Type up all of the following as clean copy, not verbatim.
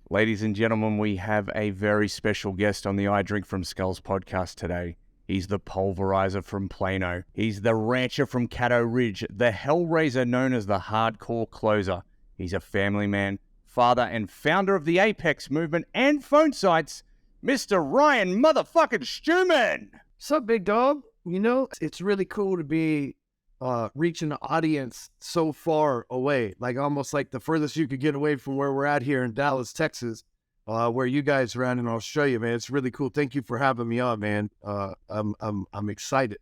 Ladies and gentlemen, we have a very special guest on the I Drink From Skulls podcast today. He's the pulverizer from Plano. He's the rancher from Caddo Ridge, the hellraiser known as the hardcore closer. He's a family man, father, and founder of the Apex movement and phone sites, Mr. Ryan motherfucking Stewman. What's up, big dog? You know, it's really cool to be reaching the audience so far away, like almost like the furthest you could get away from where we're at here in Dallas, Texas, where you guys are at in Australia, man. It's really cool. Thank you for having me on, man. I'm excited.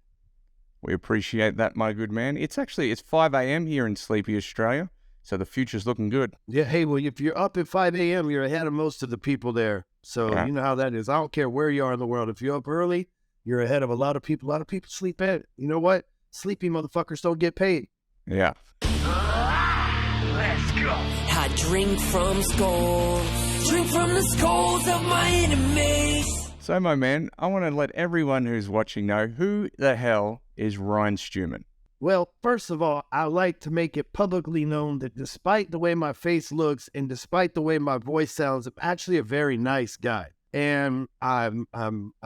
We appreciate that, my good man. It's 5 a.m. here in sleepy Australia, so the future's looking good. Yeah, hey, well, if you're up at 5 a.m., you're ahead of most of the people there. So You know how that is. I don't care where you are in the world. If you're up early, you're ahead of a lot of people. A lot of people sleep at. You know what? Sleepy motherfuckers don't get paid. Yeah. Let's go. I drink from skulls. Drink from the skulls of my enemies. So, my man, I want to let everyone who's watching know who the hell is Ryan Stewman. Well, first of all, I like to make it publicly known that despite the way my face looks and despite the way my voice sounds, I'm actually a very nice guy. And I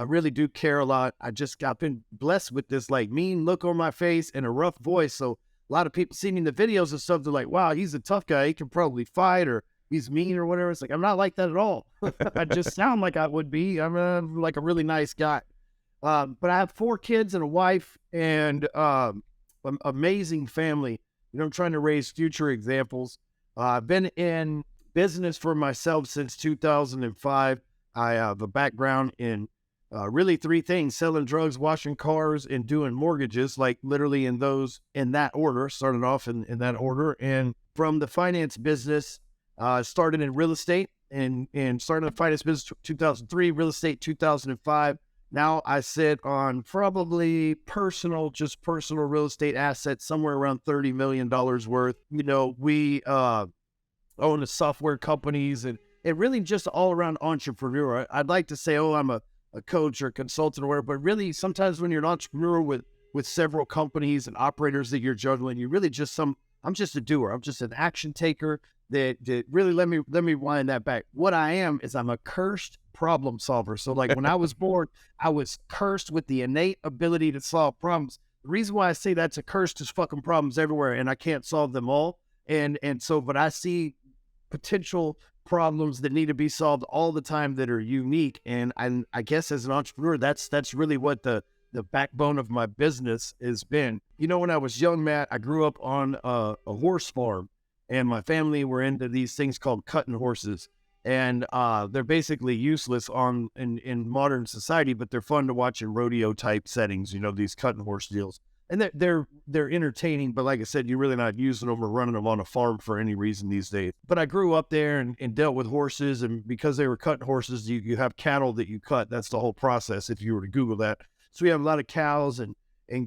really do care a lot. I've been blessed with this like mean look on my face and a rough voice. So a lot of people see me in the videos and stuff, they're like, wow, he's a tough guy. He can probably fight, or he's mean or whatever. It's like, I'm not like that at all. I just sound like I would be. I'm like a really nice guy. But I have 4 kids and a wife and an amazing family. You know, I'm trying to raise future examples. I've been in business for myself since 2005. I have a background in really 3 things: selling drugs, washing cars, and doing mortgages, like literally in that order. Started off in that order. And from the finance business, started in real estate and started the finance business 2003, real estate 2005. Now I sit on probably personal real estate assets, somewhere around $30 million worth. You know, we own the software companies and really just all around entrepreneur. I'd like to say, I'm a coach or consultant or whatever, but really sometimes when you're an entrepreneur with several companies and operators that you're juggling, you really I'm just a doer. I'm just an action taker that really, let me wind that back. What I am is I'm a cursed problem solver. So like when I was born, I was cursed with the innate ability to solve problems. The reason why I say that's a curse is fucking problems everywhere and I can't solve them all. But I see potential problems that need to be solved all the time that are unique. And I guess as an entrepreneur, that's really what the backbone of my business has been. You know, when I was young, Matt, I grew up on a horse farm, and my family were into these things called cutting horses. And they're basically useless in modern society, but they're fun to watch in rodeo type settings, you know, these cutting horse deals. And they're entertaining, but like I said, you're really not using them or running them on a farm for any reason these days. But I grew up there and dealt with horses, and because they were cutting horses, you have cattle that you cut. That's the whole process if you were to Google that. So we have a lot of cows and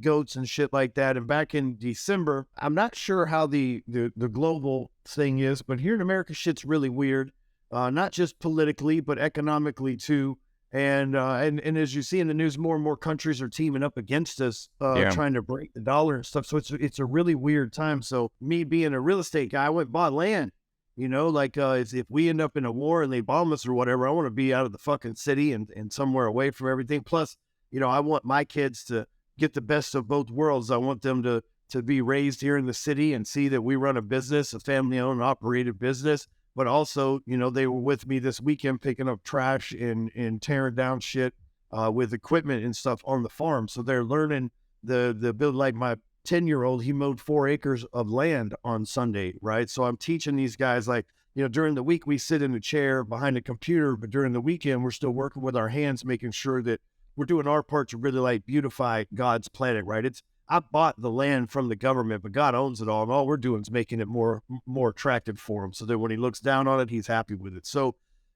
goats and shit like that. And back in December, I'm not sure how the global thing is, but here in America, shit's really weird. Not just politically, but economically too. And as you see in the news, more and more countries are teaming up against us, trying to break the dollar and stuff. So it's a really weird time. So me being a real estate guy, I went and bought land. You know, like if we end up in a war and they bomb us or whatever, I want to be out of the fucking city and somewhere away from everything. Plus, you know, I want my kids to get the best of both worlds. I want them to be raised here in the city and see that we run a business, a family-owned and operated business. But also, you know, they were with me this weekend picking up trash and tearing down shit with equipment and stuff on the farm. So they're learning the build. Like my 10-year-old, he mowed 4 acres of land on Sunday, right? So I'm teaching these guys, like, you know, during the week we sit in a chair behind a computer, but during the weekend we're still working with our hands, making sure that we're doing our part to really like beautify God's planet, right? I bought the land from the government, but God owns it all. And all we're doing is making it more attractive for him so that when he looks down on it, he's happy with it. So,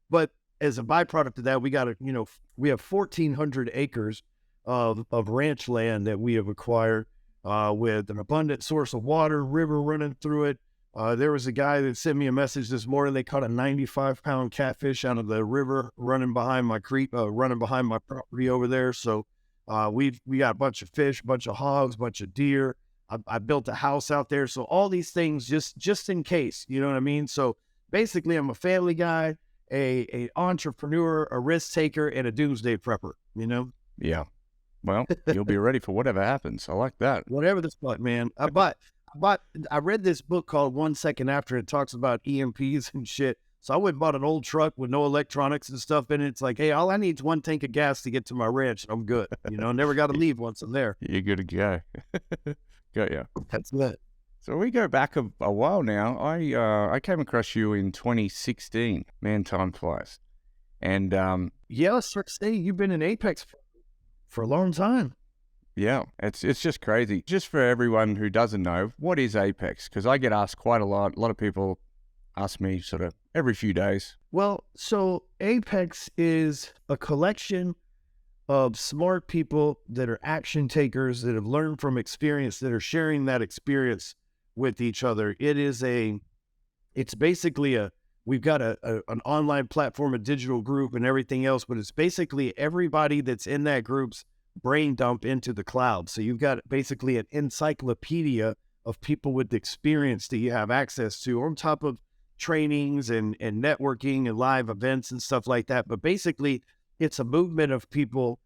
but as a byproduct of that, we have 1,400 acres of ranch land that we have acquired with an abundant source of water, river running through it. There was a guy that sent me a message this morning. They caught a 95-pound catfish out of the river running behind my my property over there. So we got a bunch of fish, a bunch of hogs, a bunch of deer. I built a house out there. So all these things just in case, you know what I mean? So basically I'm a family guy a entrepreneur, a risk taker, and a doomsday prepper, you know? Yeah. Well, you'll be ready for whatever happens. I like that. Whatever the fuck, man. I read this book called 1 Second After. It talks about EMPs and shit. So I went and bought an old truck with no electronics and stuff in it. It's like, hey, all I need is 1 tank of gas to get to my ranch, and I'm good. You know, never got to leave once I'm there. You're good to go. Got ya. That's it. So we go back a while now. I came across you in 2016. Man, time flies. And Yeah, let's say you've been in Apex for a long time. yeah, it's just crazy. Just for everyone who doesn't know, what is Apex? Because I get asked quite a lot. A lot of people ask me sort of every few days. Well, so Apex is a collection of smart people that are action takers, that have learned from experience, that are sharing that experience with each other. It's basically we've got an online platform, a digital group and everything else, but it's basically everybody that's in that group's brain dump into the cloud. So you've got basically an encyclopedia of people with experience that you have access to on top of trainings and networking and live events and stuff like that. But basically it's a movement of people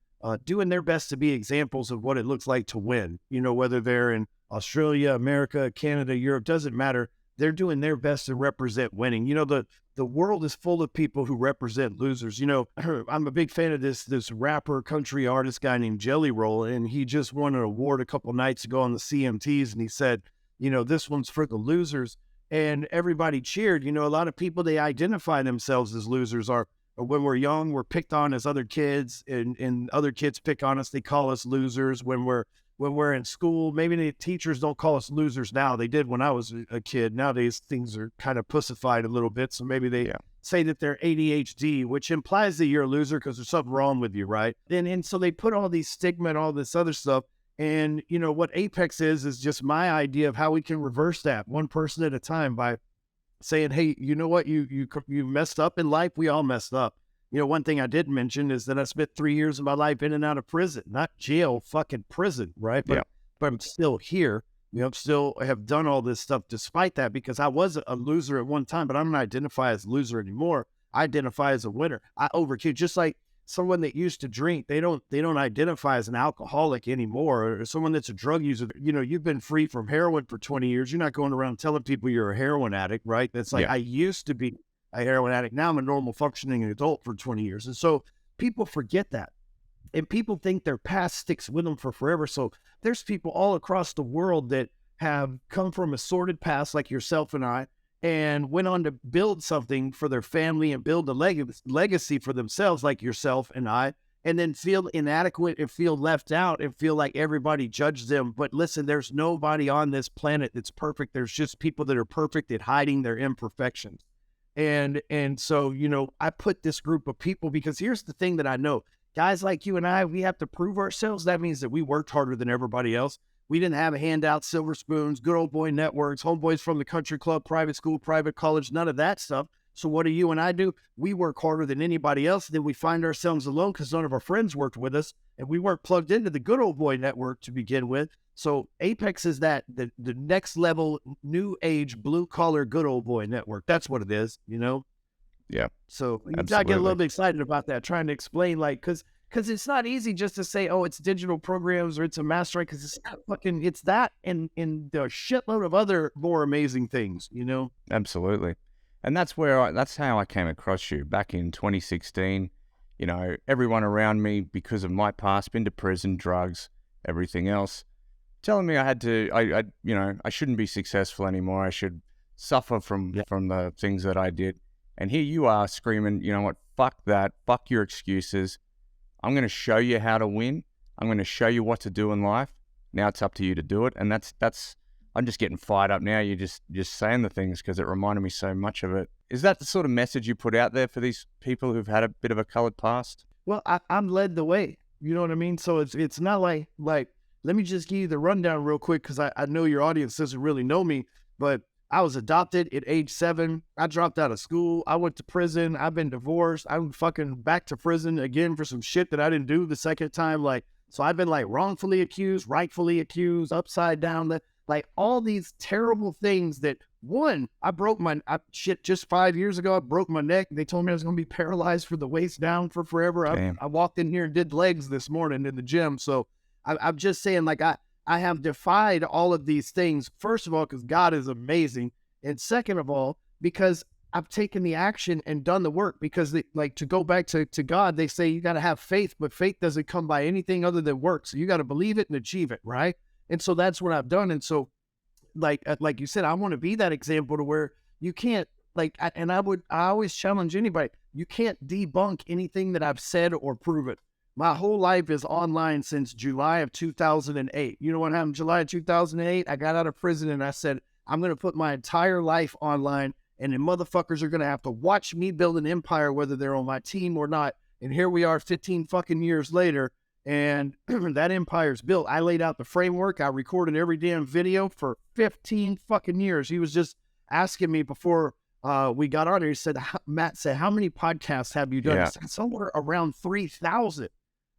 doing their best to be examples of what it looks like to win. You know, whether they're in Australia, America, Canada, Europe, doesn't matter. They're doing their best to represent winning. You know, the world is full of people who represent losers. You know, I'm a big fan of this rapper, country artist guy named Jelly Roll, and he just won an award a couple nights ago on the CMTs, and he said, you know, this one's for the losers. And everybody cheered. You know, a lot of people, they identify themselves as losers. Or when we're young, we're picked on as other kids, and other kids pick on us. They call us losers. When we're in school, maybe the teachers don't call us losers now. They did when I was a kid. Nowadays, things are kind of pussified a little bit. So maybe they say that they're ADHD, which implies that you're a loser because there's something wrong with you, right? And so they put all these stigma and all this other stuff. And, you know, what Apex is just my idea of how we can reverse that one person at a time by saying, hey, you know what? You messed up in life. We all messed up. You know, one thing I did mention is that I spent 3 years of my life in and out of prison, not jail, fucking prison, right? But I'm still here. You know, still have done all this stuff despite that, because I was a loser at one time, but I don't identify as a loser anymore. I identify as a winner. I overcame, just like someone that used to drink, they don't identify as an alcoholic anymore, or someone that's a drug user. You know, you've been free from heroin for 20 years. You're not going around telling people you're a heroin addict, right? That's like, I used to be a heroin addict. Now I'm a normal functioning adult for 20 years. And so people forget that. And people think their past sticks with them for forever. So there's people all across the world that have come from a sordid past like yourself and I, and went on to build something for their family and build a legacy for themselves like yourself and I, and then feel inadequate and feel left out and feel like everybody judged them. But listen, there's nobody on this planet that's perfect. There's just people that are perfect at hiding their imperfections. And so, you know, I put this group of people because here's the thing that I know. Guys like you and I, we have to prove ourselves. That means that we worked harder than everybody else. We didn't have a handout, silver spoons, good old boy networks, homeboys from the country club, private school, private college, none of that stuff. So what do you and I do? We work harder than anybody else. Then we find ourselves alone because none of our friends worked with us, and we weren't plugged into the good old boy network to begin with. So Apex is the next level, new age, blue collar, good old boy network. That's what it is, you know? Yeah. So I get a little bit excited about that, trying to explain, like, because it's not easy just to say, oh, it's digital programs or it's a mastermind, because it's not fucking, it's that and the shitload of other more amazing things, you know? Absolutely. And that's how I came across you back in 2016. You know, everyone around me, because of my past, been to prison, drugs, everything else, telling me I shouldn't be successful anymore. I should suffer from the things that I did. And here you are screaming, you know what, fuck that, fuck your excuses. I'm going to show you how to win. I'm going to show you what to do in life. Now it's up to you to do it. And that's I'm just getting fired up now. You're just saying the things because it reminded me so much of it. Is that the sort of message you put out there for these people who've had a bit of a colored past? Well, I'm led the way. You know what I mean? So it's not like, let me just give you the rundown real quick, because I know your audience doesn't really know me, but I was adopted at age 7. I dropped out of school. I went to prison. I've been divorced. I'm fucking back to prison again for some shit that I didn't do the second time. So I've been wrongfully accused, rightfully accused, upside down, like all these terrible things that One, I broke my just 5 years ago. I broke my neck. They told me I was going to be paralyzed from the waist down for forever. I walked in here and did legs this morning in the gym. So I'm just saying, like, I have defied all of these things. First of all, because God is amazing, and second of all, because I've taken the action and done the work. Because to go back to God, they say you got to have faith, but faith doesn't come by anything other than work. So you got to believe it and achieve it, right? And so that's what I've done. And so, like you said, I want to be that example to where you can't, I always challenge anybody, you can't debunk anything that I've said or proven. My whole life is online since July of 2008. You know what happened in July of 2008? I got out of prison and I said, I'm going to put my entire life online, and then motherfuckers are going to have to watch me build an empire, whether they're on my team or not. And here we are 15 fucking years later, and that empire's built. I laid out the framework. I recorded every damn video for 15 fucking years. He was just asking me before we got on here. He said, Matt said, how many podcasts have you done? I said, somewhere around 3,000,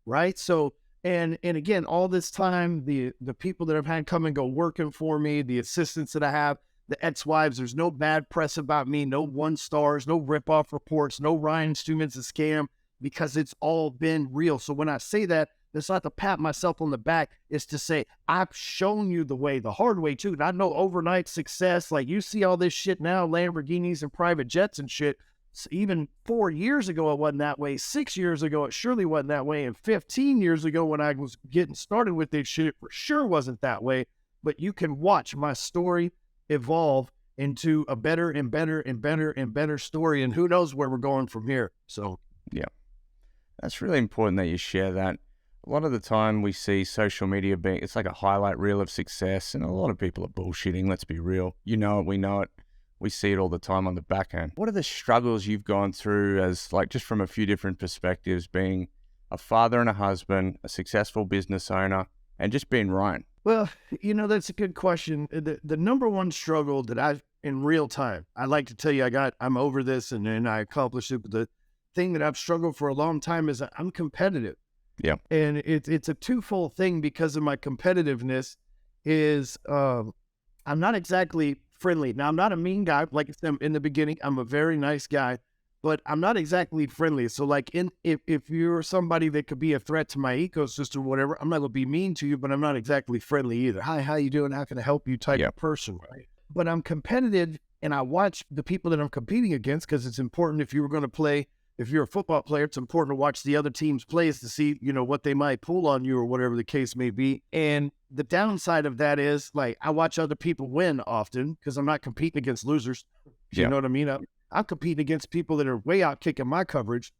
right? So, and again, all this time, the people that I've had come and go working for me, the assistants that I have, the ex-wives, there's no bad press about me, no 1 stars, no rip-off reports, no Ryan Stewman's a scam, because it's all been real. So when I say that, it's not to pat myself on the back. It's to say, I've shown you the way, the hard way too. Not no overnight success. Like, you see all this shit now, Lamborghinis and private jets and shit. So even 4 years ago, it wasn't that way. 6 years ago, it surely wasn't that way. And 15 years ago, when I was getting started with this shit, it for sure wasn't that way. But you can watch my story evolve into a better and better and better and better story. And who knows where we're going from here. So, yeah. That's really important that you share that. A lot of the time we see social media it's like a highlight reel of success, and a lot of people are bullshitting, let's be real. You know it, we know it. We see it all the time on the back end. What are the struggles you've gone through as, like, just from a few different perspectives, being a father and a husband, a successful business owner, and just being Ryan? Well, that's a good question. The number one struggle that in real time, I like to tell you, I'm over this and I accomplished it, but the thing that I've struggled for a long time is that I'm competitive. Yeah. And it's a twofold thing because of my competitiveness is I'm not exactly friendly. Now, I'm not a mean guy. Like I said in the beginning, I'm a very nice guy, but I'm not exactly friendly. So like if you're somebody that could be a threat to my ecosystem or whatever, I'm not going to be mean to you, but I'm not exactly friendly either. Hi, how you doing? How can I help you type of person, right? But I'm competitive, and I watch the people that I'm competing against, because it's important if you're a football player, it's important to watch the other team's plays to see, what they might pull on you or whatever the case may be. And the downside of that is, like, I watch other people win often because I'm not competing against losers. You know what I mean? I'm competing against people that are way out kicking my coverage.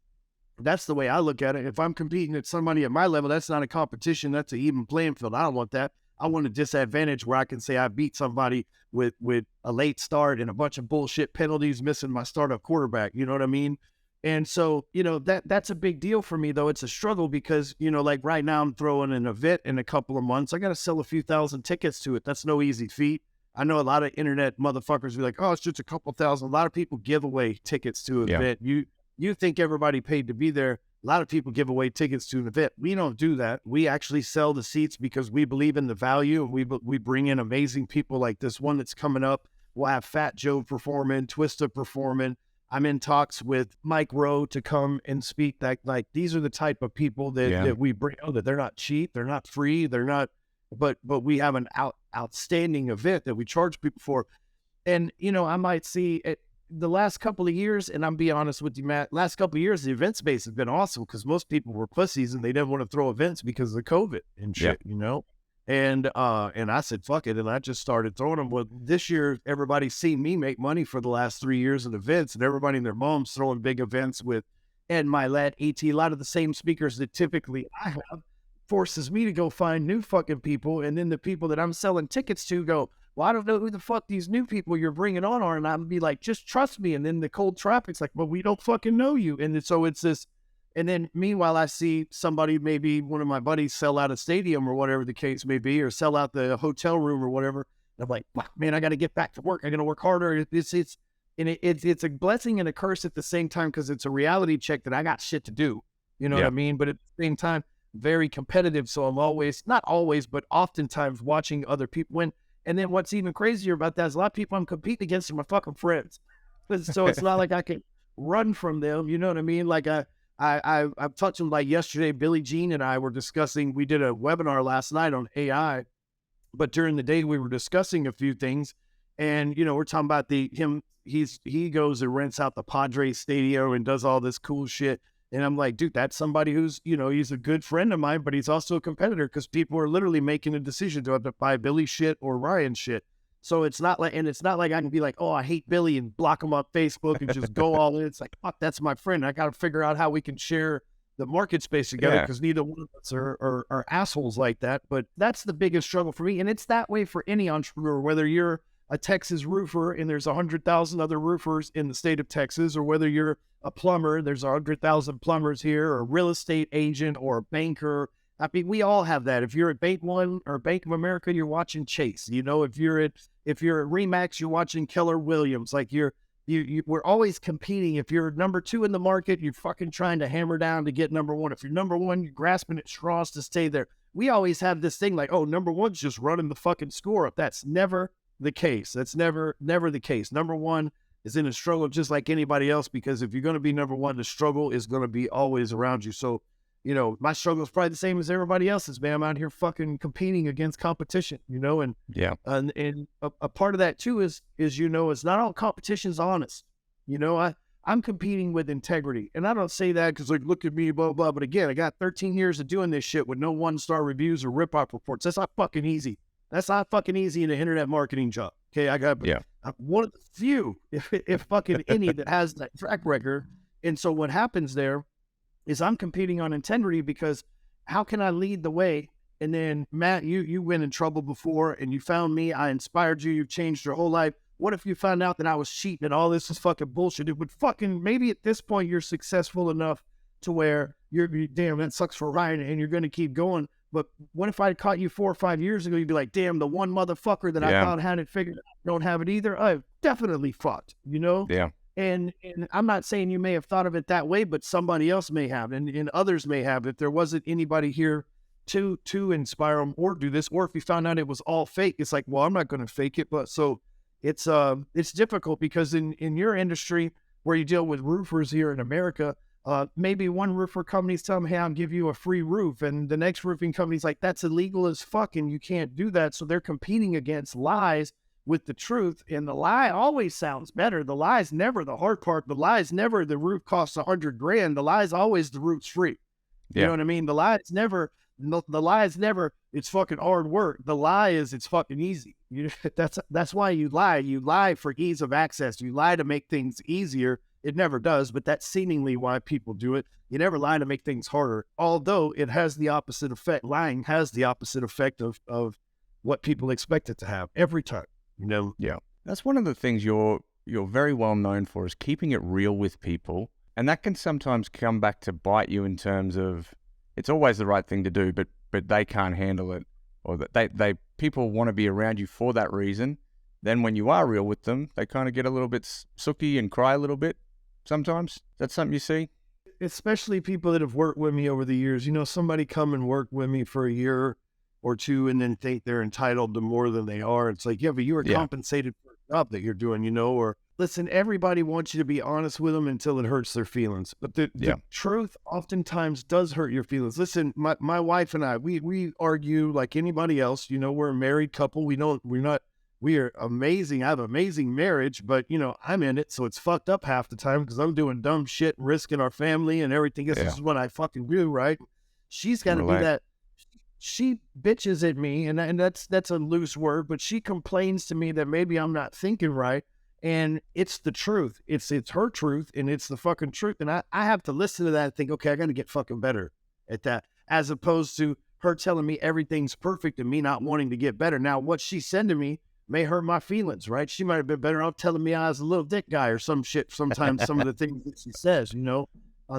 That's the way I look at it. If I'm competing at somebody at my level, that's not a competition. That's an even playing field. I don't want that. I want a disadvantage where I can say I beat somebody with a late start and a bunch of bullshit penalties, missing my startup quarterback. You know what I mean? And so, that's a big deal for me, though. It's a struggle because, like right now I'm throwing an event in a couple of months. I got to sell a few thousand tickets to it. That's no easy feat. I know a lot of internet motherfuckers be like, oh, it's just a couple thousand. A lot of people give away tickets to an event. You think everybody paid to be there. A lot of people give away tickets to an event. We don't do that. We actually sell the seats because we believe in the value, and we bring in amazing people like this one that's coming up. We'll have Fat Joe performing, Twista performing. I'm in talks with Mike Rowe to come and speak. That, like, these are the type of people that we bring. Oh, that they're not cheap, they're not free, they're not. But we have an outstanding event that we charge people for. And I might see it the last couple of years, and I'm being honest with you, Matt. Last couple of years, the event space has been awesome because most people were pussies and they didn't want to throw events because of COVID and shit. And I said, fuck it. And I just started throwing them. Well, this year, everybody's seen me make money for the last 3 years in events, and everybody and their mom's throwing big events with Ed Milet, ET, a lot of the same speakers that typically I have, forces me to go find new fucking people. And then the people that I'm selling tickets to go, well, I don't know who the fuck these new people you're bringing on are. And I'm be like, just trust me. And then the cold traffic's like, well, we don't fucking know you. And so it's this. And then meanwhile, I see somebody, maybe one of my buddies, sell out a stadium or whatever the case may be, or sell out the hotel room or whatever. And I'm like, wow, man, I got to get back to work. I got to work harder. It's a blessing and a curse at the same time, because it's a reality check that I got shit to do. You know what I mean? But at the same time, very competitive. So I'm always, not always, but oftentimes watching other people. And then what's even crazier about that is a lot of people I'm competing against are my fucking friends. So it's not like I can run from them. You know what I mean? Like I've touched them. Like yesterday, Billie Jean and I were discussing, we did a webinar last night on AI, but during the day we were discussing a few things. And, you know, we're talking about he goes and rents out the Padres Stadium and does all this cool shit. And I'm like, dude, that's somebody who's, you know, he's a good friend of mine, but he's also a competitor because people are literally making a decision to have to buy Billy shit or Ryan shit. So it's not like I can be like, oh, I hate Billy and block him on Facebook and just go all in. It's like, fuck, that's my friend. I got to figure out how we can share the market space together because neither one of us are assholes like that. But that's the biggest struggle for me. And it's that way for any entrepreneur, whether you're a Texas roofer and there's 100,000 other roofers in the state of Texas, or whether you're a plumber, there's 100,000 plumbers here, or a real estate agent or a banker. I mean, we all have that. If you're at Bank One or Bank of America, you're watching Chase. You know, if you're at Remax, you're watching Keller Williams. Like we're always competing. If you're number 2 in the market, you're fucking trying to hammer down to get number 1. If you're number 1, you're grasping at straws to stay there. We always have this thing like, oh, number 1's just running the fucking score up. That's never the case. That's never the case. Number 1 is in a struggle just like anybody else, because if you're going to be number 1, the struggle is going to be always around you. So, you know, my struggle is probably the same as everybody else's, man. I'm out here fucking competing against competition, you know, and a part of that too is, you know, it's not all competition's honest. You know, I'm competing with integrity, and I don't say that because like, look at me, blah, blah. But again, I got 13 years of doing this shit with no 1-star reviews or rip-off reports. That's not fucking easy. That's not fucking easy in an internet marketing job. Okay, I'm one of the few, if fucking any, that has that track record. And so what happens there is I'm competing on integrity, because how can I lead the way? And then, Matt, you went in trouble before and you found me. I inspired you. You've changed your whole life. What if you found out that I was cheating and all this is fucking bullshit? It would fucking, maybe at this point you're successful enough to where you're damn, that sucks for Ryan, and you're going to keep going. But what if I caught you 4 or 5 years ago? You'd be like, damn, the one motherfucker that I thought had it figured out don't have it either. I've definitely fucked, you know? Yeah. And I'm not saying you may have thought of it that way, but somebody else may have, and others may have. If there wasn't anybody here to inspire them or do this, or if you found out it was all fake, it's like, well, I'm not going to fake it. But so it's difficult, because in your industry where you deal with roofers here in America, maybe one roofer company's telling them, hey, I'll give you a free roof. And the next roofing company's like, that's illegal as fuck, and you can't do that. So they're competing against lies with the truth. And the lie always sounds better. The lie is never the hard part. The lie is never the roof costs $100,000. The lie is always the roof's free. You know what I mean? The lie is never, it's fucking hard work. The lie is it's fucking easy. That's why you lie. You lie for ease of access. You lie to make things easier. It never does, but that's seemingly why people do it. You never lie to make things harder, although it has the opposite effect. Lying has the opposite effect of what people expect it to have every time, you know? Yeah. That's one of the things you're very well known for, is keeping it real with people. And that can sometimes come back to bite you in terms of it's always the right thing to do, but they can't handle it, or that people want to be around you for that reason. Then when you are real with them, they kind of get a little bit sooky and cry a little bit. Sometimes that's something you see, especially people that have worked with me over the years. You know, somebody come and work with me for a year or two and then think they're entitled to more than they are. It's like, yeah, but you were compensated for a job that you're doing, you know. Or listen, everybody wants you to be honest with them until it hurts their feelings. But the truth oftentimes does hurt your feelings. Listen, my wife and I, we argue like anybody else. You know, we're a married couple. We are amazing. I have an amazing marriage, but, you know, I'm in it, so it's fucked up half the time because I'm doing dumb shit, risking our family and everything else. This is what I fucking do, right? She's got to be that. She bitches at me, and that's a loose word, but she complains to me that maybe I'm not thinking right, and it's the truth. It's her truth, and it's the fucking truth, and I have to listen to that and think, okay, I got to get fucking better at that, as opposed to her telling me everything's perfect and me not wanting to get better. Now, what she said to me may hurt my feelings, right? She might have been better off telling me I was a little dick guy or some shit. Sometimes some of the things that she says, you know.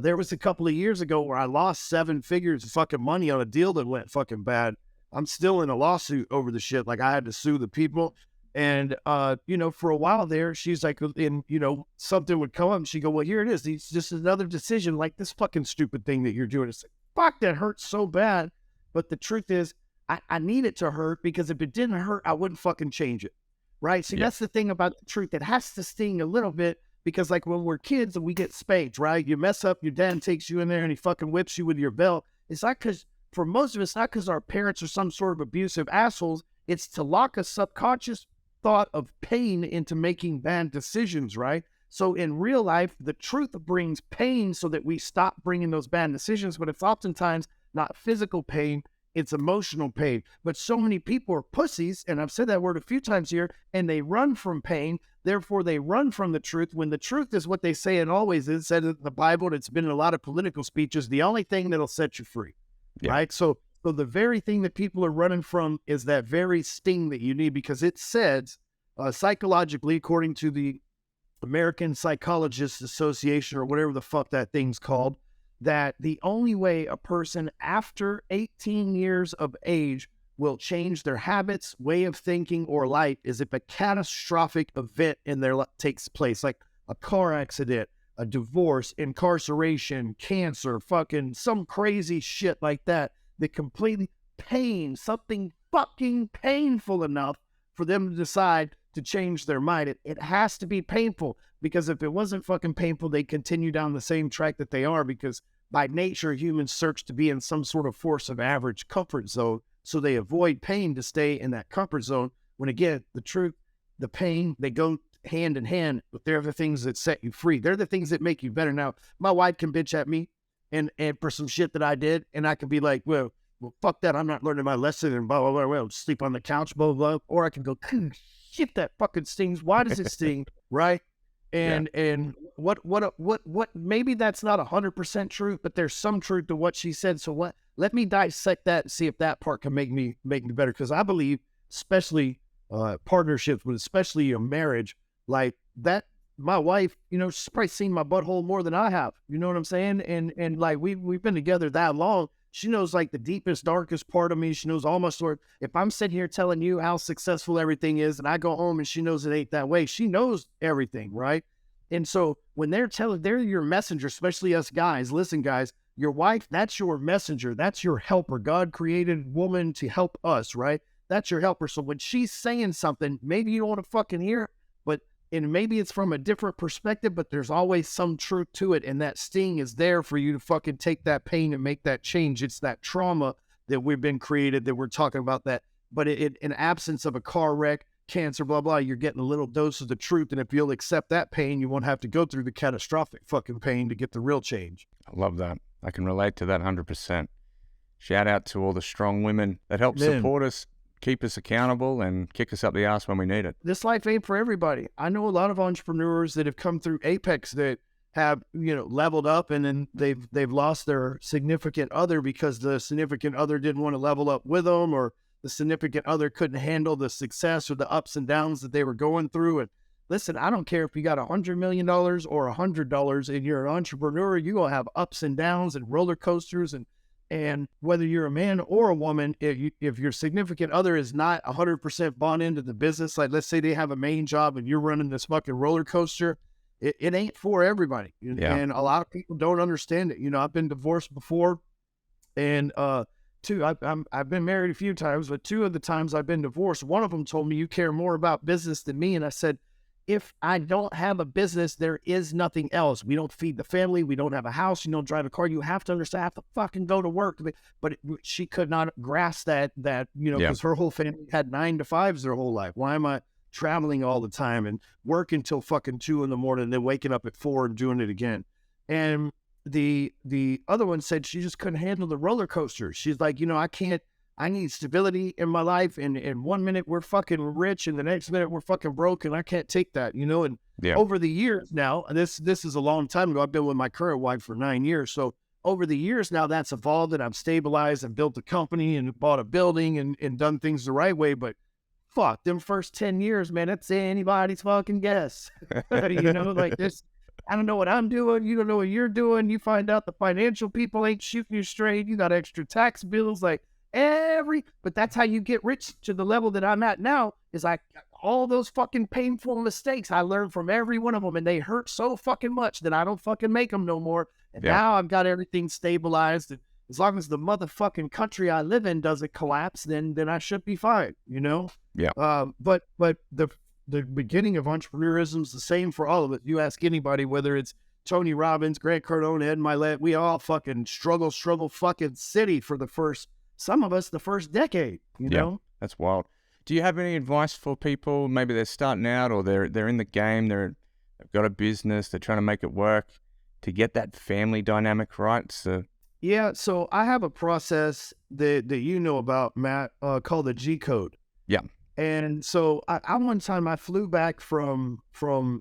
There was a couple of years ago where I lost 7 figures of fucking money on a deal that went fucking bad. I'm still in a lawsuit over the shit. Like, I had to sue the people. And, you know, for a while there, she's like, you know, something would come up and she'd go, well, here it is. It's just another decision, like this fucking stupid thing that you're doing. It's like, fuck, that hurts so bad. But the truth is, I need it to hurt, because if it didn't hurt, I wouldn't fucking change it. Right? See, that's the thing about the truth. It has to sting a little bit, because like when we're kids and we get spanked, right? You mess up, your dad takes you in there and he fucking whips you with your belt. It's not because, for most of us, not because our parents are some sort of abusive assholes. It's to lock a subconscious thought of pain into making bad decisions, right? So in real life, the truth brings pain so that we stop bringing those bad decisions, but it's oftentimes not physical pain, it's emotional pain. But so many people are pussies, and I've said that word a few times here, and they run from pain. Therefore, they run from the truth, when the truth is what they say, and always is said in the Bible, and it's been in a lot of political speeches, the only thing that'll set you free, right? So the very thing that people are running from is that very sting that you need, because it says psychologically, according to the American Psychologists Association, or whatever the fuck that thing's called, that the only way a person after 18 years of age will change their habits, way of thinking, or life is if a catastrophic event in their life takes place, like a car accident, a divorce, incarceration, cancer, fucking some crazy shit like that, that completely something fucking painful enough for them to decide to change their mind. It has to be painful, because if it wasn't fucking painful, they continue down the same track that they are, because by nature, humans search to be in some sort of force of average comfort zone. So they avoid pain to stay in that comfort zone. When again, the truth, the pain, they go hand in hand, but they're the things that set you free. They're the things that make you better. Now, my wife can bitch at me and for some shit that I did, and I can be like, well, fuck that. I'm not learning my lesson, and blah, blah, blah, blah, sleep on the couch, blah, blah, blah. Or I can go, shit, that fucking stings. Why does it sting? Right? And what maybe that's not 100% truth, but there's some truth to what she said. So let me dissect that and see if that part can make me better. Because I believe, especially partnerships, but especially a marriage like that, my wife, she's probably seen my butthole more than I have. You know what I'm saying? And like we've been together that long. She knows like the deepest, darkest part of me. She knows all my story. If I'm sitting here telling you how successful everything is, and I go home and she knows it ain't that way, she knows everything, right? And so when they're your messenger, especially us guys. Listen, guys, your wife, that's your messenger. That's your helper. God created woman to help us, right? That's your helper. So when she's saying something, maybe you don't want to fucking hear, and maybe it's from a different perspective, but there's always some truth to it. And that sting is there for you to fucking take that pain and make that change. It's that trauma that we've been created, that we're talking about that. But in absence of a car wreck, cancer, blah, blah, you're getting a little dose of the truth. And if you'll accept that pain, you won't have to go through the catastrophic fucking pain to get the real change. I love that. I can relate to that 100%. Shout out to all the strong women that help support us, keep us accountable, and kick us up the ass when we need it. This life ain't for everybody. I know a lot of entrepreneurs that have come through Apex that have, leveled up, and then they've lost their significant other because the significant other didn't want to level up with them, or the significant other couldn't handle the success or the ups and downs that they were going through. And listen, I don't care if you got $100 million or $100 and you're an entrepreneur, you're going to have ups and downs and roller coasters. And whether you're a man or a woman, if your significant other is not 100% bought into the business, like let's say they have a main job and you're running this fucking roller coaster, it ain't for everybody. Yeah. And a lot of people don't understand it. I've been divorced before, and I've been married a few times, but 2 of the times I've been divorced, one of them told me, you care more about business than me. And I said, if I don't have a business, there is nothing else. We don't feed the family. We don't have a house. You don't drive a car. You have to understand, I have to fucking go to work. But she could not grasp that, because her whole family had 9 to 5s their whole life. Why am I traveling all the time and working till fucking 2 a.m. and then waking up at 4 and doing it again? And the other one said she just couldn't handle the roller coaster. She's like, I need stability in my life, and in 1 minute we're fucking rich, and the next minute we're fucking broke, and I can't take that, And over the years now, and this is a long time ago. I've been with my current wife for 9 years, so over the years now, that's evolved, and I've stabilized and built a company and bought a building and done things the right way. But fuck, them first 10 years, man, that's anybody's fucking guess. Like this. I don't know what I'm doing. You don't know what you're doing. You find out the financial people ain't shooting you straight. You got extra tax bills, like. But that's how you get rich to the level that I'm at now, is all those fucking painful mistakes, I learned from every one of them, and they hurt so fucking much that I don't fucking make them no more. And now I've got everything stabilized, and As long as the motherfucking country I live in doesn't collapse, then I should be fine, you know? Yeah. But the beginning of entrepreneurism is the same for all of it. You ask anybody, whether it's Tony Robbins, Grant Cardone, Ed Milet, we all fucking struggle fucking city for some of us, the first decade, you know? That's wild. Do you have any advice for people? Maybe they're starting out, or they're in the game, they've got a business, they're trying to make it work, to get that family dynamic right. So I have a process that you know about, Matt, called the G code. Yeah. And so I one time I flew back from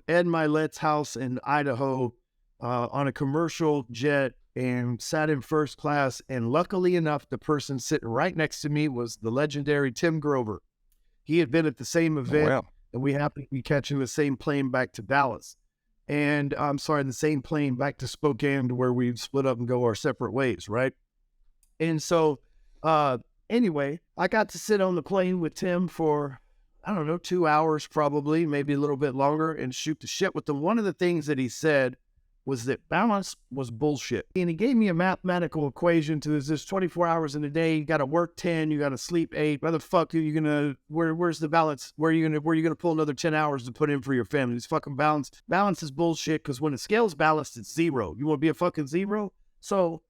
Ed Milet's house in Idaho on a commercial jet and sat in first class. And luckily enough, the person sitting right next to me was the legendary Tim Grover. He had been at the same event, and we happened to be catching the same plane back to Dallas. And I'm sorry, the same plane back to Spokane, to where we'd split up and go our separate ways, right? And so anyway, I got to sit on the plane with Tim for, I don't know, 2 hours probably, maybe a little bit longer, and shoot the shit with him. One of the things that he said was that balance was bullshit. And he gave me a mathematical equation to this 24 hours in a day. You got to work 10, you got to sleep 8. Why the fuck are you going to, where's the balance? Where are you going to pull another 10 hours to put in for your family? It's fucking balance. Balance is bullshit, because when the scale's balanced, it's zero. You want to be a fucking zero? So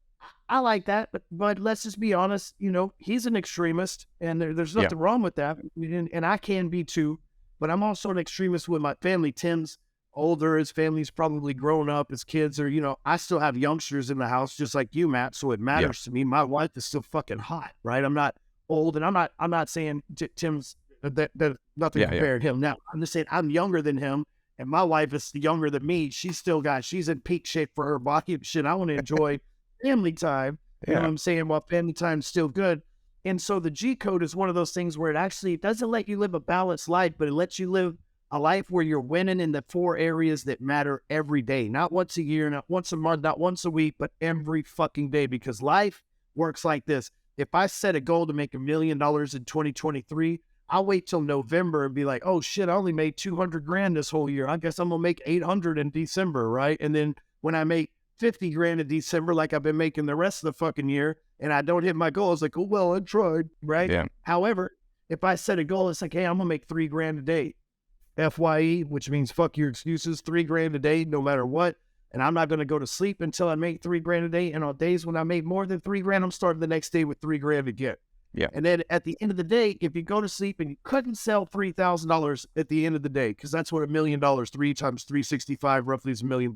I like that, but let's just be honest, you know, he's an extremist, and there's nothing wrong with that. And I can be too, but I'm also an extremist with my family. Tim's older, his family's probably grown up, his kids are, you know, I still have youngsters in the house, just like you, Matt, so it matters to me. My wife is still fucking hot, right? I'm not old, and I'm not saying Tim's that nothing compared to him. Now, I'm just saying I'm younger than him, and my wife is younger than me. She's in peak shape for her body. Shit, I want to enjoy family time, you know what I'm saying, while family time's still good. And so the G code is one of those things where it doesn't let you live a balanced life, but it lets you live a life where you're winning in the 4 areas that matter every day, not once a year, not once a month, not once a week, but every fucking day, because life works like this. If I set a goal to make $1 million in 2023, I'll wait till November and be like, oh shit, I only made 200 grand this whole year. I guess I'm gonna make 800 in December, right? And then when I make 50 grand in December, like I've been making the rest of the fucking year, and I don't hit my goal, it's like, oh, well, I tried, right? Yeah. However, if I set a goal, it's like, hey, I'm gonna make 3 grand a day. FYE, which means fuck your excuses, 3 grand a day, no matter what. And I'm not going to go to sleep until I make 3 grand a day. And on days when I make more than 3 grand, I'm starting the next day with 3 grand again. Yeah. And then at the end of the day, if you go to sleep and you couldn't sell $3,000 at the end of the day, because that's what $1 million, 3 times 365 roughly is $1 million.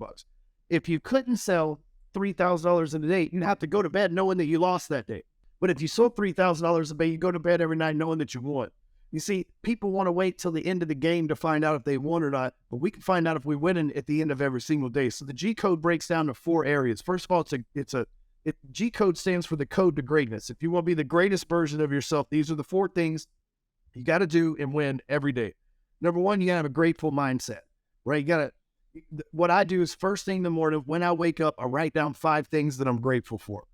If you couldn't sell $3,000 in a day, you'd have to go to bed knowing that you lost that day. But if you sold $3,000 a day, you go to bed every night knowing that you won. You see, people want to wait till the end of the game to find out if they won or not, but we can find out if we win at the end of every single day. So the G code breaks down to 4 areas. First of all, G code stands for the code to greatness. If you want to be the greatest version of yourself, these are the 4 things you got to do and win every day. Number 1, you got to have a grateful mindset, right? What I do is first thing in the morning, when I wake up, I write down 5 things that I'm grateful for.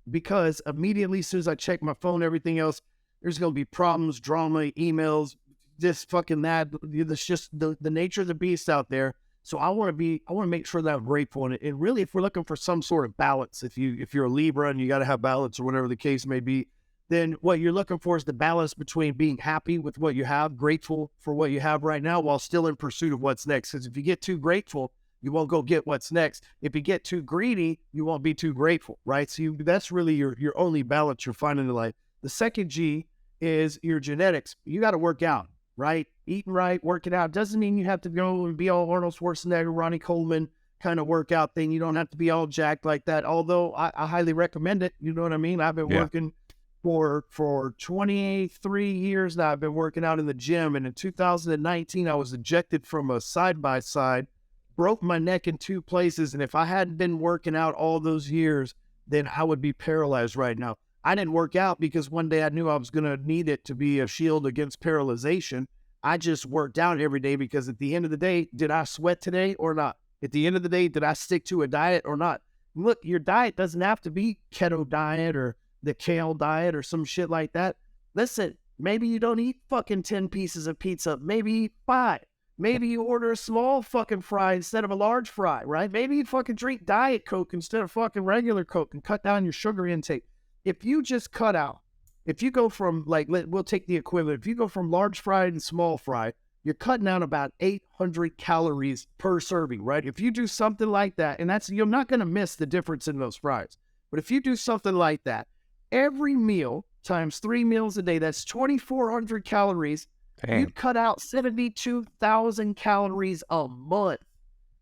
Because immediately, as soon as I check my phone, everything else, there's going to be problems, drama, emails, this, fucking that. It's just the nature of the beast out there. So I want to make sure that I'm grateful. And really, if we're looking for some sort of balance, if you're a Libra and you got to have balance or whatever the case may be, then what you're looking for is the balance between being happy with what you have, grateful for what you have right now, while still in pursuit of what's next. Because if you get too grateful, you won't go get what's next. If you get too greedy, you won't be too grateful, right? So that's really your only balance you're finding in life. The second G is your genetics. You got to work out, right? Eating right, working out. Doesn't mean you have to go and be all Arnold Schwarzenegger, Ronnie Coleman kind of workout thing. You don't have to be all jacked like that, although I highly recommend it. You know what I mean? I've been working for 23 years now. I've been working out in the gym, and in 2019, I was ejected from a side-by-side, broke my neck in 2 places, and if I hadn't been working out all those years, then I would be paralyzed right now. I didn't work out because one day I knew I was going to need it to be a shield against paralyzation. I just worked out every day because at the end of the day, did I sweat today or not? At the end of the day, did I stick to a diet or not? Look, your diet doesn't have to be keto diet or the kale diet or some shit like that. Listen, maybe you don't eat fucking 10 pieces of pizza. Maybe eat 5. Maybe you order a small fucking fry instead of a large fry, right? Maybe you fucking drink Diet Coke instead of fucking regular Coke and cut down your sugar intake. If you just cut out, if you go from we'll take the equivalent. If you go from large fry and small fry, you're cutting out about 800 calories per serving, right? If you do something like that, and you're not going to miss the difference in those fries. But if you do something like that, every meal times 3 meals a day, that's 2,400 calories. Damn. You cut out 72,000 calories a month.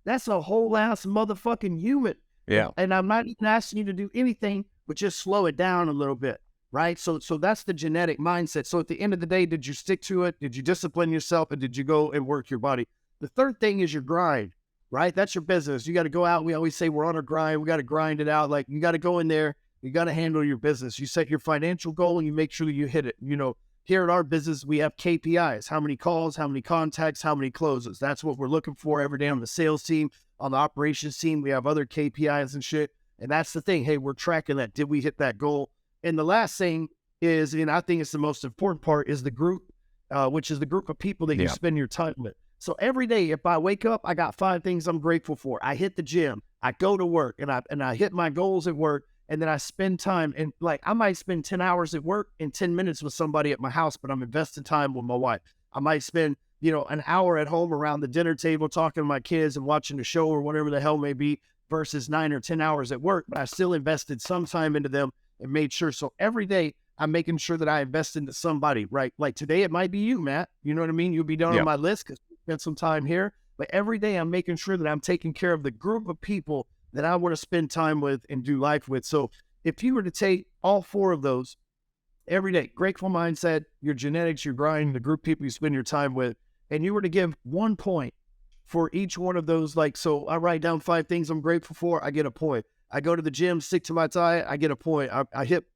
That's a whole ass motherfucking human. Yeah. And I'm not even asking you to do anything, but just slow it down a little bit, right? So that's the genetic mindset. So at the end of the day, did you stick to it? Did you discipline yourself? And did you go and work your body? The third thing is your grind, right? That's your business. You got to go out. We always say we're on a grind. We got to grind it out. Like, you got to go in there. You got to handle your business. You set your financial goal and you make sure that you hit it. You know, here at our business, we have KPIs, how many calls, how many contacts, how many closes. That's what we're looking for every day on the sales team, on the operations team. We have other KPIs and shit. And that's the thing. Hey, we're tracking that. Did we hit that goal? And the last thing is, and I think it's the most important part, is the group, which is the group of people that you spend your time with. So every day, if I wake up, I got 5 things I'm grateful for. I hit the gym, I go to work, and I hit my goals at work. And then I spend time, and I might spend 10 hours at work and 10 minutes with somebody at my house, but I'm investing time with my wife. I might spend, an hour at home around the dinner table talking to my kids and watching a show or whatever the hell may be, versus 9 or 10 hours at work. But I still invested some time into them and made sure. So every day I'm making sure that I invest into somebody, right? Like today it might be you, Matt. You know what I mean? You'll be down on my list because we spent some time here. But every day I'm making sure that I'm taking care of the group of people that I want to spend time with and do life with. So if you were to take all 4 of those every day, grateful mindset, your genetics, your grind, the group of people you spend your time with, and you were to give 1 point for each one of those, so I write down 5 things I'm grateful for, I get a point. I go to the gym, stick to my diet, I get a point. I hit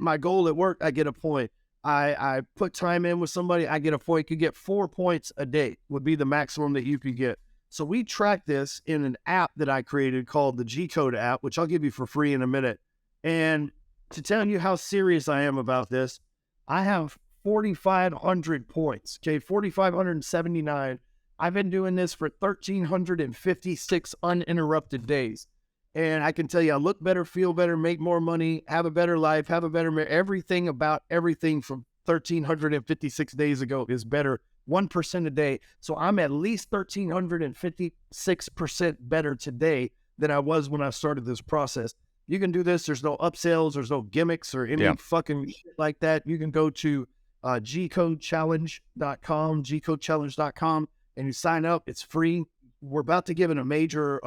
my goal at work, I get a point. I put time in with somebody, I get a point. You could get 4 points a day would be the maximum that you could get. So we track this in an app that I created called the G-Code app, which I'll give you for free in a minute. And to tell you how serious I am about this, I have 4,500 points, okay, 4,579. I've been doing this for 1,356 uninterrupted days. And I can tell you, I look better, feel better, make more money, have a better life, have a better, everything about everything from 1,356 days ago is better, 1% a day. So I'm at least 1,356% better today than I was when I started this process. You can do this. There's no upsells. There's no gimmicks or any fucking shit like that. You can go to gcodechallenge.com, gcodechallenge.com, and you sign up. It's free. We're about to give it a major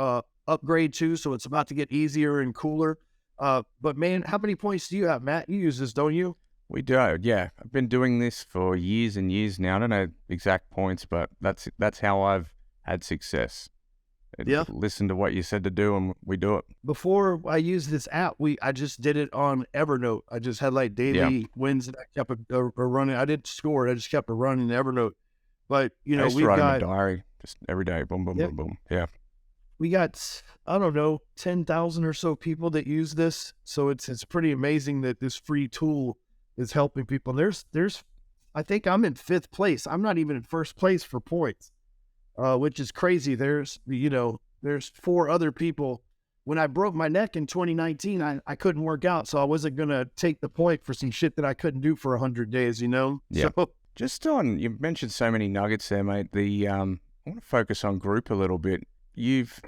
upgrade too, so it's about to get easier and cooler. But man, how many points do you have, Matt? You use this, don't you? We do, yeah. I've been doing this for years and years now. I don't know exact points, but that's how I've had success. Listen to what you said to do, and we do it. Before I used this app, I just did it on Evernote. I just had daily wins that I kept running. I didn't score it. I just kept it running in Evernote. But I used to write in a diary just every day. Boom, boom, boom, boom. Yeah. We got, I don't know, 10,000 or so people that use this. So it's pretty amazing that this free tool is helping people. There's I think I'm in 5th place. I'm not even in 1st place for points, which is crazy. There's 4 other people. When I broke my neck in 2019, I couldn't work out. So I wasn't going to take the point for some shit that I couldn't do for 100 days, Yeah. So, just on, you mentioned so many nuggets there, mate. I want to focus on group a little bit. You've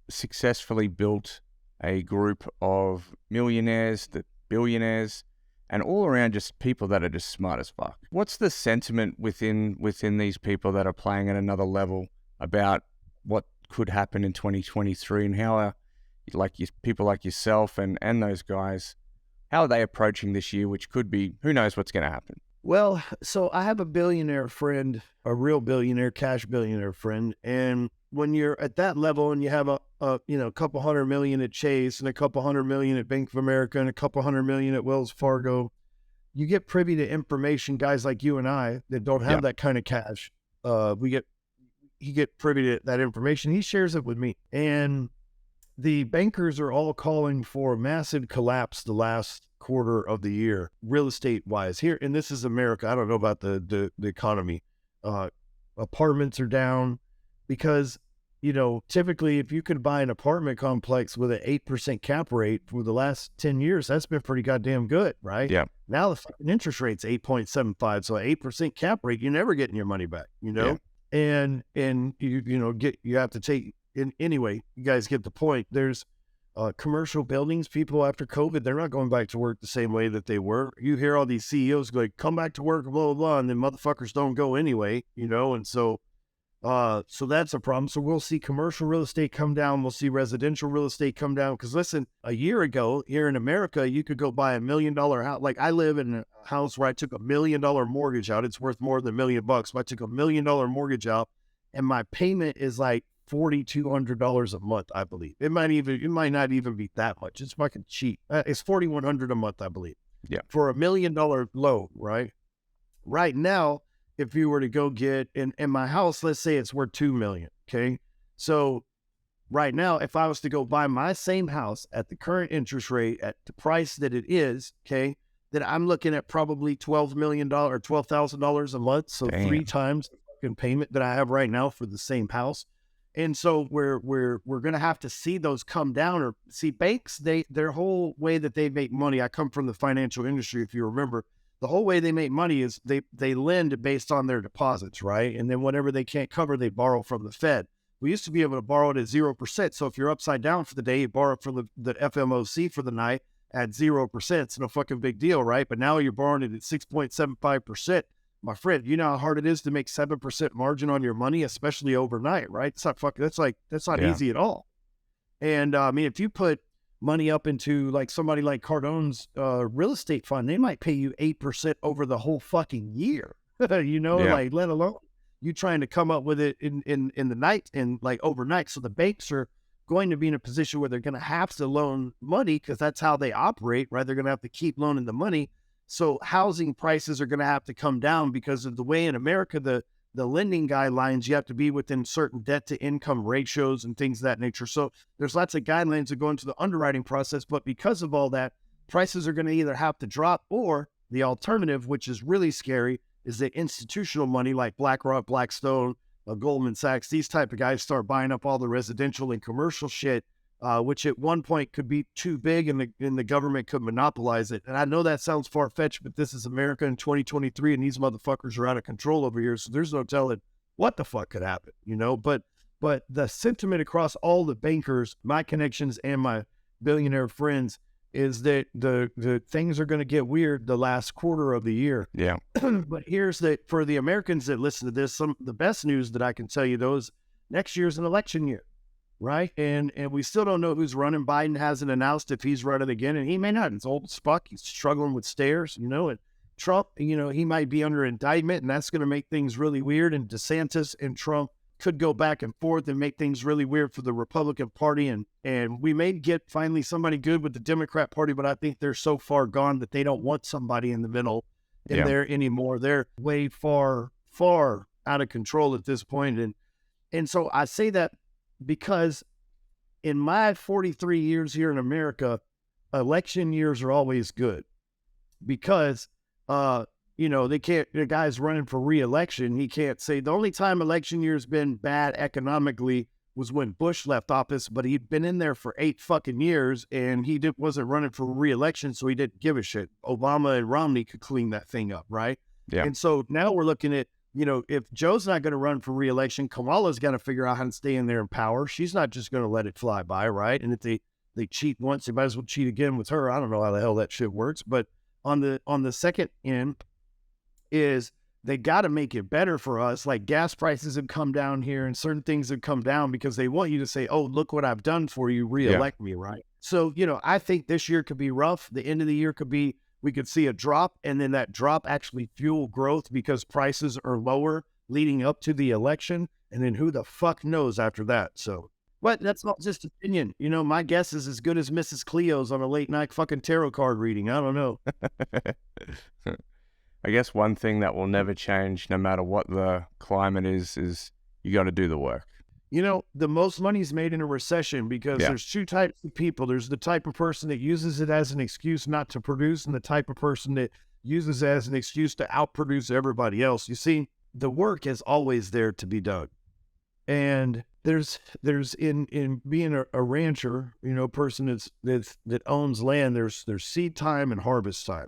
successfully built a group of millionaires, the billionaires, and all around just people that are just smart as fuck. What's the sentiment within these people that are playing at another level about what could happen in 2023, and how are people like yourself and those guys, how are they approaching this year, which could be, who knows what's going to happen? Well, so I have a billionaire friend, a real billionaire, cash billionaire friend. And when you're at that level and you have a couple $100 million at Chase and a couple $100 million at Bank of America and a couple $100 million at Wells Fargo, you get privy to information, guys like you and I that don't have that kind of cash. You get privy to that information. He shares it with me. And the bankers are all calling for a massive collapse the last quarter of the year, real estate wise here. And this is America. I don't know about the economy. Apartments are down because, typically if you could buy an apartment complex with an 8% cap rate for the last 10 years, that's been pretty goddamn good, right? Yeah. Now the fucking interest rate's 8.75. So 8% cap rate, you're never getting your money back, Yeah. And you have to take in anyway, you guys get the point. There's commercial buildings, people after COVID, they're not going back to work the same way that they were. You hear all these CEOs go, come back to work, blah, blah, blah, and then motherfuckers don't go anyway, and so that's a problem. So we'll see commercial real estate come down. We'll see residential real estate come down. Because listen, a year ago here in America, you could go buy $1 million house. Like I live in a house where I took $1 million mortgage out. It's worth more than $1 million bucks. But I took $1 million mortgage out, and my payment is like $4,200 a month, I believe. It might not even be that much. It's fucking cheap. It's $4,100 a month, I believe. Yeah. For $1 million loan, right? Right now, if you were to go get in my house, let's say it's worth $2 million. Okay. So right now, if I was to go buy my same house at the current interest rate at the price that it is, okay, then I'm looking at probably $12 million or $12,000 a month. So Damn. 3 times the fucking payment that I have right now for the same house. And so we're going to have to see those come down. Or see, banks, their whole way that they make money. I come from the financial industry, if you remember. The whole way they make money is they lend based on their deposits, right? And then whatever they can't cover, they borrow from the Fed. We used to be able to borrow it at 0%. So if you're upside down for the day, you borrow from the FMOC for the night at 0%. It's no fucking big deal, right? But now you're borrowing it at 6.75%. My friend, you know how hard it is to make 7% margin on your money, especially overnight, right? It's not fucking, that's not easy at all. And I mean, if you put money up into like somebody like Cardone's real estate fund, they might pay you 8% over the whole fucking year, like let alone you trying to come up with it in the night and like overnight. So the banks are going to be in a position where they're going to have to loan money because that's how they operate, right? They're going to have to keep loaning the money. So housing prices are going to have to come down because of the way in America, the lending guidelines, you have to be within certain debt to income ratios and things of that nature. So there's lots of guidelines that go into the underwriting process, but because of all that, prices are going to either have to drop, or the alternative, which is really scary, is that institutional money like BlackRock, Blackstone, Goldman Sachs, these type of guys start buying up all the residential and commercial shit, which at one point could be too big and the government could monopolize it. And I know that sounds far-fetched, but this is America in 2023 and these motherfuckers are out of control over here. So there's no telling what the fuck could happen, But the sentiment across all the bankers, my connections and my billionaire friends, is that the things are going to get weird the last quarter of the year. Yeah. But here's for the Americans that listen to this, the best news that I can tell you, though, is next year's an election year. Right. And we still don't know who's running. Biden hasn't announced if he's running again, and he may not. It's old as fuck. He's struggling with stairs, and Trump, he might be under indictment, and that's going to make things really weird. And DeSantis and Trump could go back and forth and make things really weird for the Republican Party. And we may get finally somebody good with the Democrat Party, but I think they're so far gone that they don't want somebody in the middle in there anymore. They're way far, far out of control at this point. And so I say that because in my 43 years here in America, election years are always good because, the guy's running for re-election. He can't say the only time election year's been bad economically was when Bush left office, but he'd been in there for 8 fucking years and he wasn't running for re-election. So he didn't give a shit. Obama and Romney could clean that thing up. Right. Yeah. And so now we're looking at, if Joe's not going to run for re-election, Kamala's got to figure out how to stay in there in power. She's not just going to let it fly by, right? And if they cheat once, they might as well cheat again with her. I don't know how the hell that shit works. But on the second end is they got to make it better for us. Like gas prices have come down here and certain things have come down because they want you to say, oh, look what I've done for you, re-elect me, right? So, I think this year could be rough. The end of the year we could see a drop, and then that drop actually fuel growth because prices are lower leading up to the election. And then who the fuck knows after that? So, but that's not just opinion. My guess is as good as Mrs. Cleo's on a late night fucking tarot card reading. I don't know. I guess one thing that will never change, no matter what the climate is you got to do the work. The most money is made in a recession because there's 2 types of people. There's the type of person that uses it as an excuse not to produce, and the type of person that uses it as an excuse to outproduce everybody else. You see, the work is always there to be done. And there's in being a rancher, person that owns land, there's seed time and harvest time.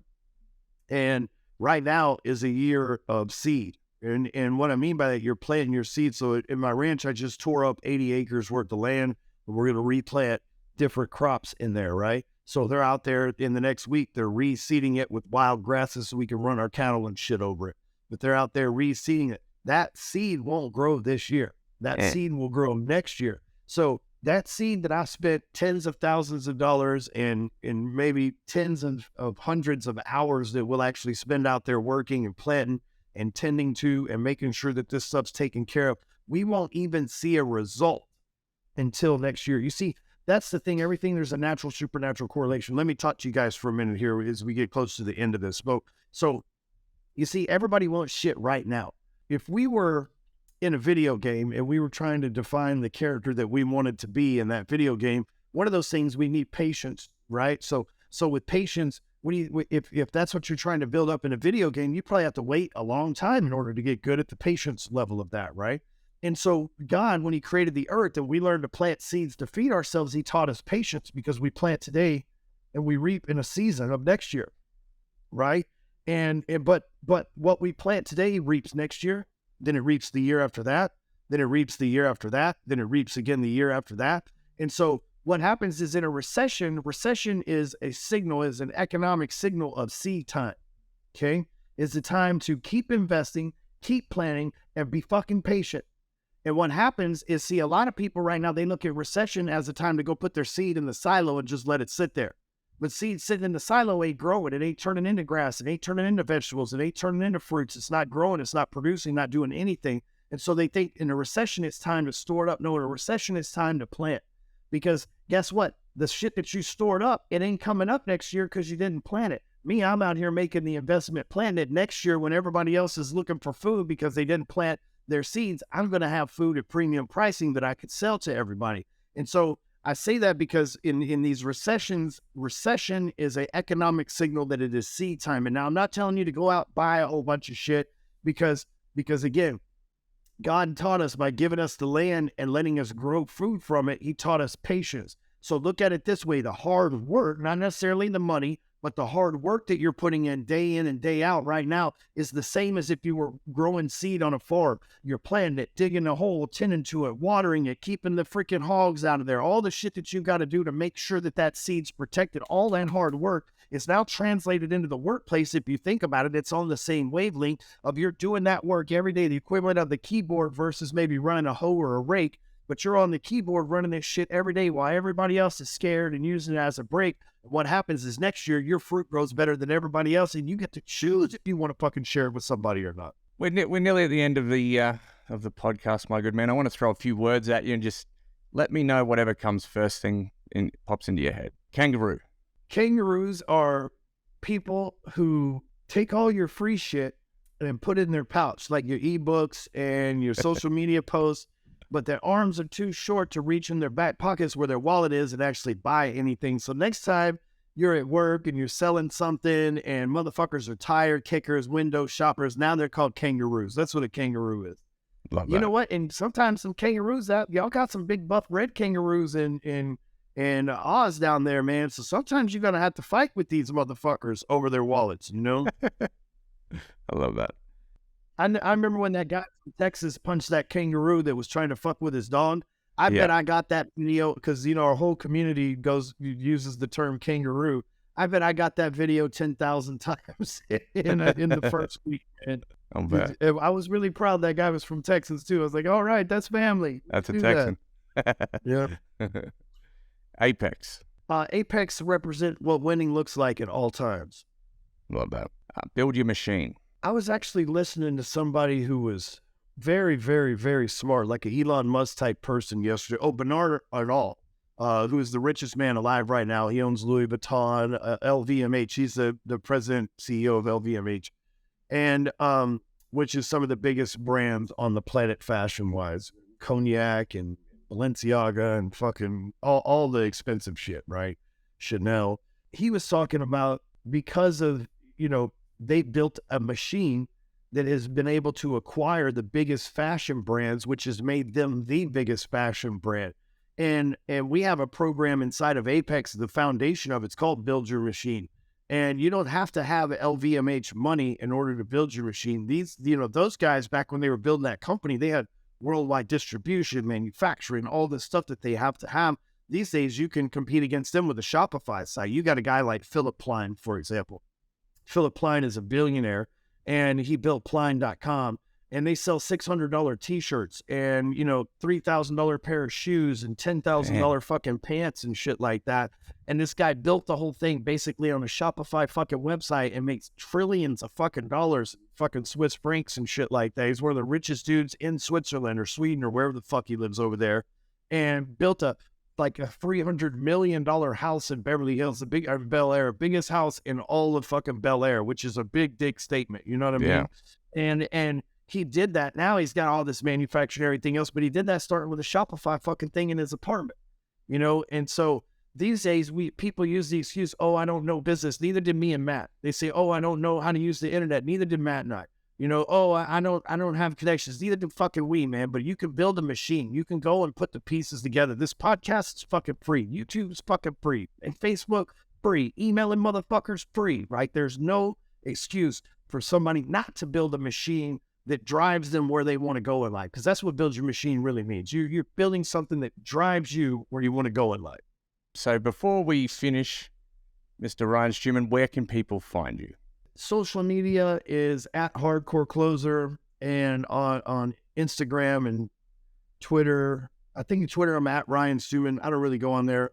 And right now is a year of seed. And what I mean by that, you're planting your seed. So in my ranch, I just tore up 80 acres worth of land, and we're going to replant different crops in there, right? So they're out there in the next week, they're reseeding it with wild grasses so we can run our cattle and shit over it. But they're out there reseeding it. That seed won't grow this year. That seed will grow next year. So that seed that I spent tens of thousands of dollars and maybe tens of hundreds of hours that we'll actually spend out there working and planting and tending to and making sure that this stuff's taken care of, we won't even see a result until next year. You see, that's the thing. Everything, there's a natural, supernatural correlation. Let me talk to you guys for a minute here as we get close to the end of this. So you see, everybody wants shit right now. If we were in a video game and we were trying to define the character that we wanted to be in that video game, one of those things, we need patience, right? So with patience, if that's what you're trying to build up in a video game, you probably have to wait a long time in order to get good at the patience level of that, right? And so God, when he created the earth and we learned to plant seeds to feed ourselves, he taught us patience because we plant today and we reap in a season of next year, right? But what we plant today reaps next year, then it reaps the year after that, then it reaps the year after that, then it reaps again the year after that. And so what happens is in a recession is a signal, is an economic signal of seed time, okay? It's a time to keep investing, keep planning, and be fucking patient. And what happens is, see, a lot of people right now, they look at recession as a time to go put their seed in the silo and just let it sit there. But seed sitting in the silo ain't growing. It ain't turning into grass. It ain't turning into vegetables. It ain't turning into fruits. It's not growing. It's not producing, not doing anything. And so they think in a recession, it's time to store it up. No, in a recession, it's time to plant. Because guess what? The shit that you stored up, it ain't coming up next year because you didn't plant it. Me, I'm out here making the investment, planting it next year when everybody else is looking for food because they didn't plant their seeds. I'm going to have food at premium pricing that I could sell to everybody. And so I say that because in these recessions, recession is an economic signal that it is seed time. And now I'm not telling you to go out and buy a whole bunch of shit because again, God taught us by giving us the land and letting us grow food from it. He taught us patience. So look at it this way, the hard work, not necessarily the money, but the hard work that you're putting in and day out right now is the same as if you were growing seed on a farm. You're planting it, digging a hole, tending to it, watering it, keeping the freaking hogs out of there. All the shit that you got to do to make sure that that seed's protected, all that hard work is now translated into the workplace. If you think about it, it's on the same wavelength of you're doing that work every day, the equivalent of the keyboard versus maybe running a hoe or a rake. But you're on the keyboard running this shit every day while everybody else is scared and using it as a break. What happens is next year, your fruit grows better than everybody else, and you get to choose if you want to fucking share it with somebody or not. We're nearly at the end of the podcast, my good man. I want to throw a few words at you and just let me know whatever comes first thing pops into your head. Kangaroo. Kangaroos are people who take all your free shit and put it in their pouch, like your ebooks and your social media posts. But their arms are too short to reach in their back pockets where their wallet is and actually buy anything. So next time you're at work and you're selling something and motherfuckers are tire kickers, window shoppers, now they're called kangaroos. That's what a kangaroo is. Love that. You know what? And sometimes some kangaroos out, y'all got some big buff red kangaroos in Oz down there, man. So sometimes you're going to have to fight with these motherfuckers over their wallets, you know? I love that. I remember when that guy from Texas punched that kangaroo that was trying to fuck with his dog. I bet I got that video because, you know, our whole community uses the term kangaroo. I bet I got that video 10,000 times in the first week. And I was really proud that guy was from Texas too. I was like, all right, that's family. That's a Texan. Yeah. Apex. Apex represent what winning looks like at all times. Love that. Build your machine. I was actually listening to somebody who was very, very, very smart, like an Elon Musk type person yesterday. Oh, Bernard Arnault, who is the richest man alive right now. He owns Louis Vuitton, LVMH. He's the president, CEO of LVMH, and which is some of the biggest brands on the planet fashion-wise. Cognac and Balenciaga and fucking all the expensive shit, right? Chanel. He was talking about because of, you know, they built a machine that has been able to acquire the biggest fashion brands, which has made them the biggest fashion brand. And we have a program inside of Apex, the foundation of it's called Build Your Machine. And you don't have to have LVMH money in order to build your machine. These, those guys back when they were building that company, they had worldwide distribution, manufacturing, all the stuff that they have to have. These days, you can compete against them with a Shopify site. You got a guy like Philip Plein, for example. Philip Plein is a billionaire, and he built Plein.com, and they sell $600 t-shirts and, $3,000 pair of shoes and $10,000 fucking pants and shit like that. And this guy built the whole thing basically on a Shopify fucking website and makes trillions of fucking dollars, fucking Swiss francs and shit like that. He's one of the richest dudes in Switzerland or Sweden or wherever the fuck he lives over there, and built a $300 million house in Beverly Hills, Bel Air, biggest house in all of fucking Bel Air, which is a big dick statement. You know what I mean? And he did that. Now he's got all this manufacturing and everything else, but he did that starting with a Shopify fucking thing in his apartment, And so these days people use the excuse, oh, I don't know business. Neither did me and Matt. They say, oh, I don't know how to use the internet. Neither did Matt and I. Oh, I don't have connections. Neither do fucking we, man. But you can build a machine. You can go and put the pieces together. This podcast is fucking free. YouTube is fucking free. And Facebook, free. Emailing motherfuckers, free, right? There's no excuse for somebody not to build a machine that drives them where they want to go in life. Because that's what build your machine really means. You're building something that drives you where you want to go in life. So before we finish, Mr. Ryan Stewman, where can people find you? Social media is at Hardcore Closer, and on Instagram and Twitter. I think Twitter I'm at Ryan Stewman. I don't really go on there.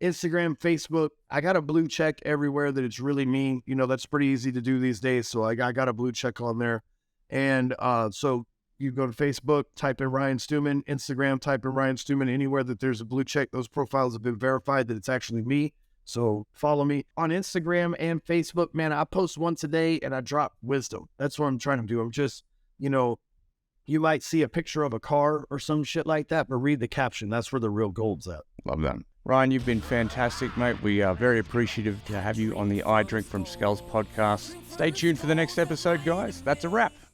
Instagram, Facebook. I got a blue check everywhere that it's really me. That's pretty easy to do these days. So I got a blue check on there. And so you go to Facebook, type in Ryan Stewman, Instagram, type in Ryan Stewman, anywhere that there's a blue check. Those profiles have been verified that it's actually me. So follow me on Instagram and Facebook. Man, I post once a day and I drop wisdom. That's what I'm trying to do. I'm just, you might see a picture of a car or some shit like that, but read the caption. That's where the real gold's at. Love that. Ryan, you've been fantastic, mate. We are very appreciative to have you on the I Drink from Skulls podcast. Stay tuned for the next episode, guys. That's a wrap.